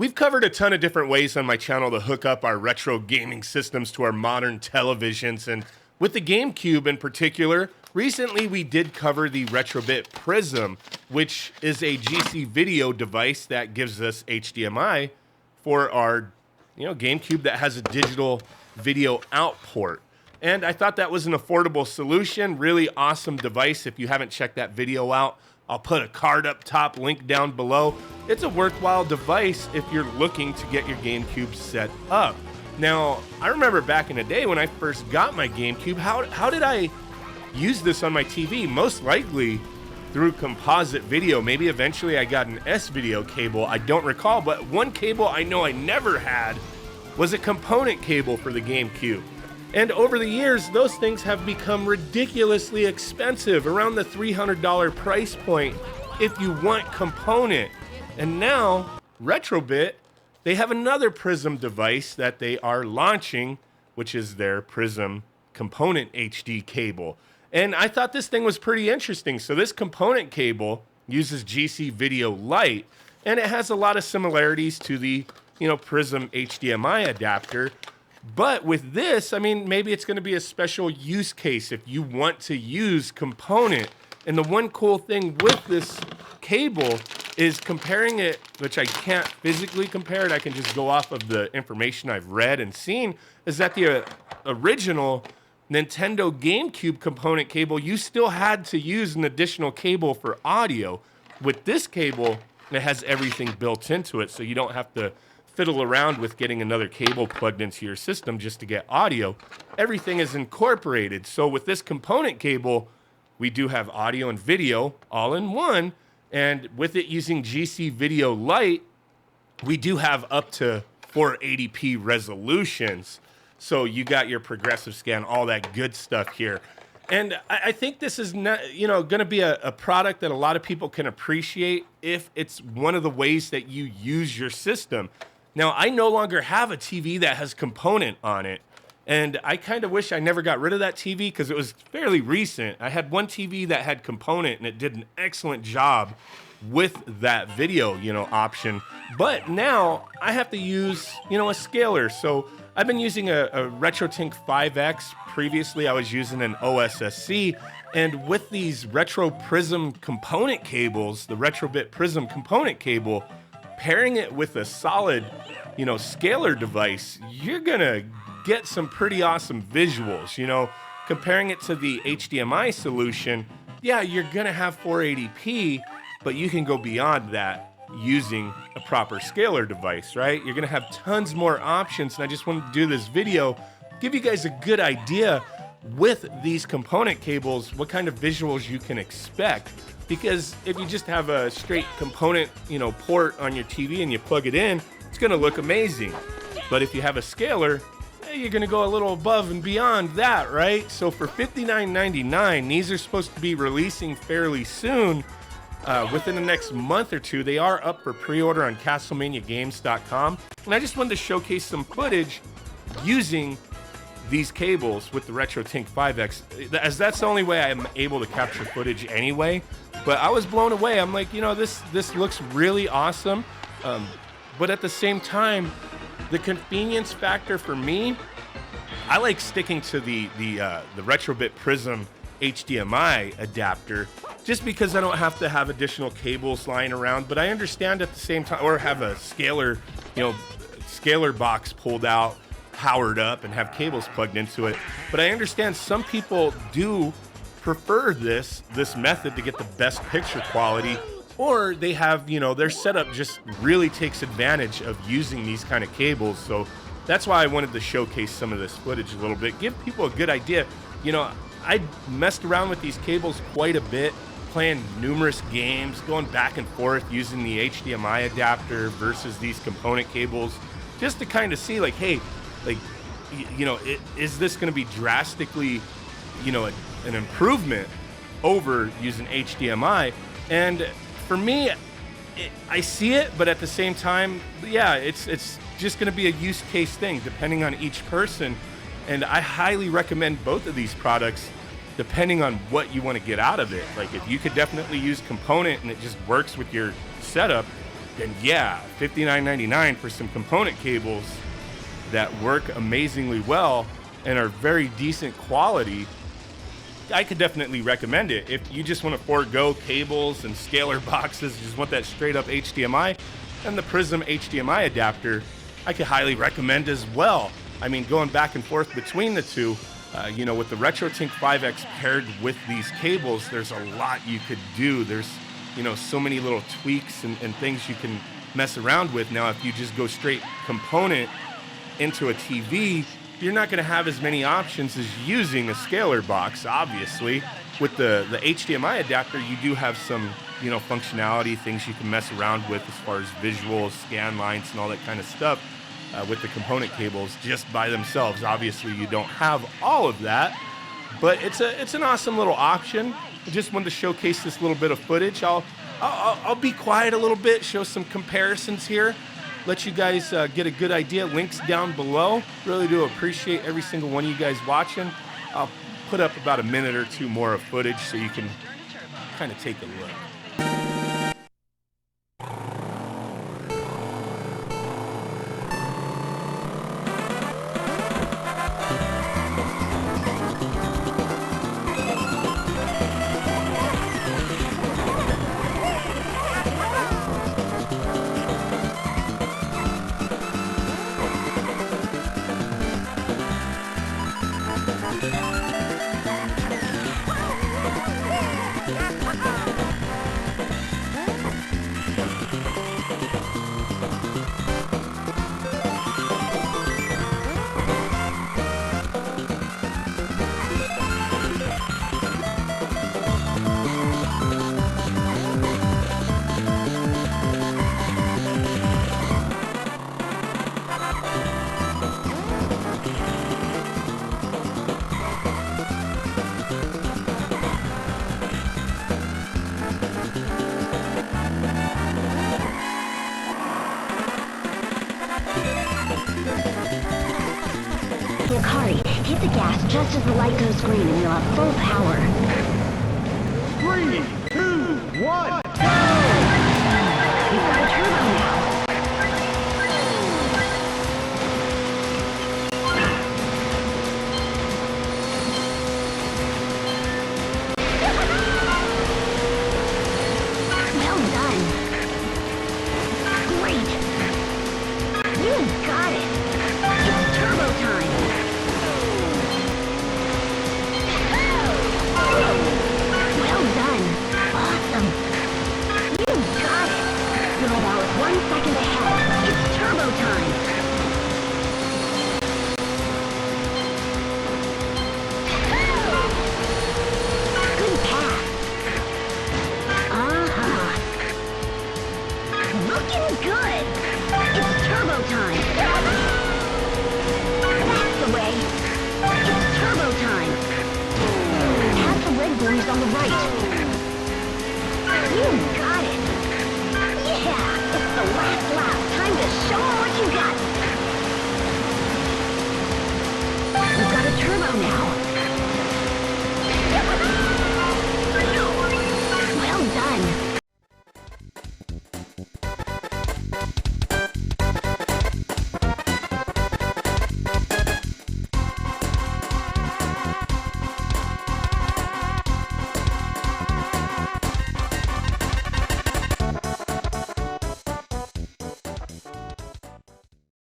We've covered a ton of different ways on my channel to hook up our retro gaming systems to our modern televisions, and with the GameCube in particular, recently we did cover the Retrobit Prism, which is a GC video device that gives us HDMI for our GameCube that has a digital video out port. And I thought that was an affordable solution, really awesome device. If you haven't checked that video out, I'll put a card up top, link down below. It's a worthwhile device if you're looking to get your GameCube set up. Now, I remember back in the day when I first got my GameCube, how did I use this on my TV? Most likely through composite video. Maybe eventually I got an S-video cable, I don't recall, but one cable I know I never had was a component cable for the GameCube. And over the years, those things have become ridiculously expensive, around the $300 price point if you want component. And now, Retrobit, they have another Prism device that they are launching, which is their Prism component HD cable. And I thought this thing was pretty interesting. So this component cable uses GC Video Lite, and it has a lot of similarities to the Prism HDMI adapter. But with this, I mean, maybe it's going to be a special use case if you want to use component. And the one cool thing with this cable is comparing it, which I can't physically compare it, I can just go off of the information I've read and seen, is that the original Nintendo GameCube component cable, you still had to use an additional cable for audio. With this cable, it has everything built into it, so you don't have to fiddle around with getting another cable plugged into your system just to get audio. Everything is incorporated. So with this component cable, we do have audio and video all in one. And with it using GC Video Lite, we do have up to 480p resolutions. So you got your progressive scan, all that good stuff here. And I think this is not, going to be a product that a lot of people can appreciate if it's one of the ways that you use your system. Now, I no longer have a TV that has component on it, and I kind of wish I never got rid of that TV because it was fairly recent. I had one TV that had component, and it did an excellent job with that video, option. But now I have to use, a scaler. So I've been using a RetroTink 5X. Previously, I was using an OSSC, and with these Retro Prism component cables, the Retrobit Prism component cable, pairing it with a solid, scaler device, you're gonna get some pretty awesome visuals. Comparing it to the HDMI solution, yeah, you're gonna have 480p, but you can go beyond that using a proper scaler device, right? You're gonna have tons more options, and I just wanted to do this video, give you guys a good idea with these component cables, what kind of visuals you can expect. Because if you just have a straight component, port on your TV and you plug it in, it's gonna look amazing. But if you have a scaler, you're gonna go a little above and beyond that, right? So for $59.99, these are supposed to be releasing fairly soon, within the next month or two. They are up for pre-order on CastlemaniaGames.com. And I just wanted to showcase some footage using these cables with the RetroTink 5X, as that's the only way I'm able to capture footage anyway. But I was blown away. I'm like, this looks really awesome. But at the same time, the convenience factor for me, I like sticking to the Retrobit Prism HDMI adapter, just because I don't have to have additional cables lying around. But I understand at the same time, or have a scaler box pulled out, powered up, and have cables plugged into it. But I understand some people do prefer this method to get the best picture quality, or they have, their setup just really takes advantage of using these kind of cables. So that's why I wanted to showcase some of this footage a little bit, give people a good idea. I messed around with these cables quite a bit, playing numerous games, going back and forth using the HDMI adapter versus these component cables, just to kind of see like, hey, is this going to be drastically, an improvement over using HDMI? And for me, I see it, but at the same time, yeah, it's just going to be a use case thing depending on each person. And I highly recommend both of these products depending on what you want to get out of it. Like if you could definitely use component and it just works with your setup, then yeah, $59.99 for some component cables that work amazingly well and are very decent quality. I could definitely recommend it. If you just want to forego cables and scalar boxes, just want that straight up HDMI, and the Prism HDMI adapter, I could highly recommend as well. I mean, going back and forth between the two, with the RetroTink 5X paired with these cables, there's a lot you could do. There's, so many little tweaks and things you can mess around with. Now, if you just go straight component into a TV, you're not going to have as many options as using a scalar box, obviously. With the HDMI adapter, you do have some, functionality, things you can mess around with as far as visuals, scan lines, and all that kind of stuff with the component cables just by themselves. Obviously, you don't have all of that, but it's an awesome little option. I just wanted to showcase this little bit of footage. I'll be quiet a little bit, show some comparisons here, let you guys get a good idea. Links down below. Really do appreciate every single one of you guys watching. I'll put up about a minute or two more of footage so you can kind of take a look. Yakari, hit the gas just as the light goes green and you'll have full power. 3, 2, 1, go! You've got a turbo now. Well done. Great. You got it. It's turbo time. Well done. Awesome. You got it. You're about 1 second ahead. It's turbo time. Good pass. Uh-huh. Looking good. It's turbo time. That's the way. It's turbo time. Pass the red buoys on the right.